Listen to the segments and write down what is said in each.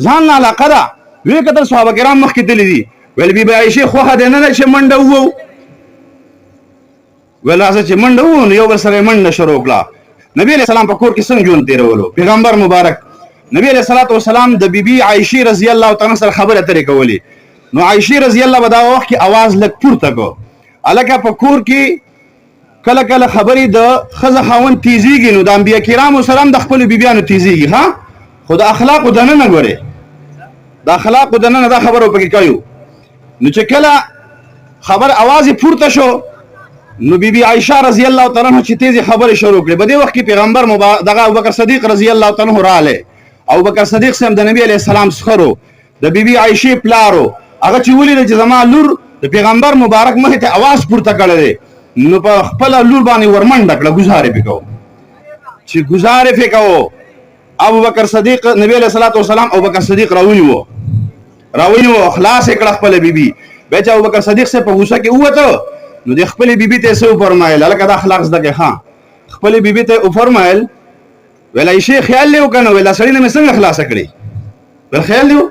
ځان نه علاقه ده. وی کتل صحابه کرام مخکې تللي دي، ویل بی بی عایشې خوښه دی نه ده چې منډه ووو. ویل راځه چې منډه ووو، نو یو بل سره یې منډه شروع کړه. نبی علیه السلام په کور کې څنګه ژوند تېرولو؟ پیغمبر مبارک نبی علیه الصلاة والسلام د بی بی عایشې رضی الله تعالی سره خبرې اترې کولې. نو عایشې رضی الله په دا وخت کې اواز لږ پورته کړو. هلکه په کور کې کله کله خبرې د ښځه خاوند تیزیږي، نو د انبیا کرامو سره هم د خپلو بیبیانو تیزیږي، ها، خو د اخلاقو دننه ګورې، د اخلاقو دننه دا خبره پکې کوي. نو چې کله خبر اواز پورته شو، نو بیبي عایشه رضی الله تعالی عنها چې تیزی خبرې شروع کړې. په دې وخت کې پیغمبر دغه ابوبکر صدیق رضی الله تعالی عنه راغلی. ابوبکر صدیق صاحب د نبی علیه السلام سخرو، د بیبي عایشې پلارو. هغه چې ولیده چې زما لور د پیغمبر مبارک مخې ته اواز پورته کړی دی، نو په خپله لور باندې ورمنډه کړه، ګزار یې پې کوو. چې ګزار یې پې کوو، ابوبکر صدیق نبی علیه الصلاة والسلام ابوبکر صدیق راونیوه، خلاص یې کړه خپله بیبي. بیا چې ابوبکر صدیق صاحب په غوسه کې ووته، نو د خپلې بیبي ته یې څه وفرمایل؟ هلکه دا اخلاق زده کړې. ښه، خپلې بیبي ته یې وفرمایل، ویل عایشې خیال دې وکړه، نو ویل دا سړي نه مې څنګه خلاصه کړې؟ ویل خیال دې و،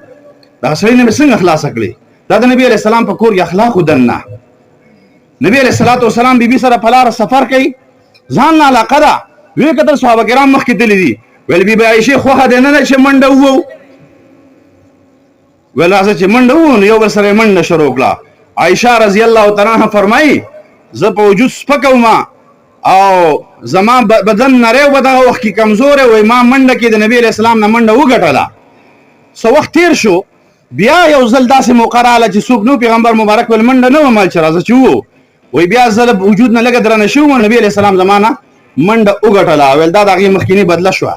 دغه سړي نه مې څنګه خلاصه کړې؟ دا د نبي علیه السلام په کور کې اخلاقو دننه. نبی علیه الصلاة والسلام بیبي سره په لاره سفر کوي، ځان نه علاقه ده. وی کتل صحابه کرام مخکې تللي دي، ویل بی بی عایشې خوښه دی نه ده چې منډه ووو. ویل راځه چې منډه ووو، نو یو بل سره یې منډه شروع کړه. عایشه رضی الله تعالی عنها فرمایي زه په وجود سپکه وم او زما بدن نری و، په دغه وخت کې کمزوری وی. ما منډه کې د نبي علیه السلام نه منډه وګټله. څه وخت تېر شو، بیا یو ځل داسې موقع راغله چې څوک نو پیغمبر مبارک ویل منډه نه ومل چې راځه چې ووو. وی بیا زه وجود نه لږه درنه شوم، نبي علیه السلام زما نه منډه وګټله. ویل دا د هغې مخکیني بدله شوه.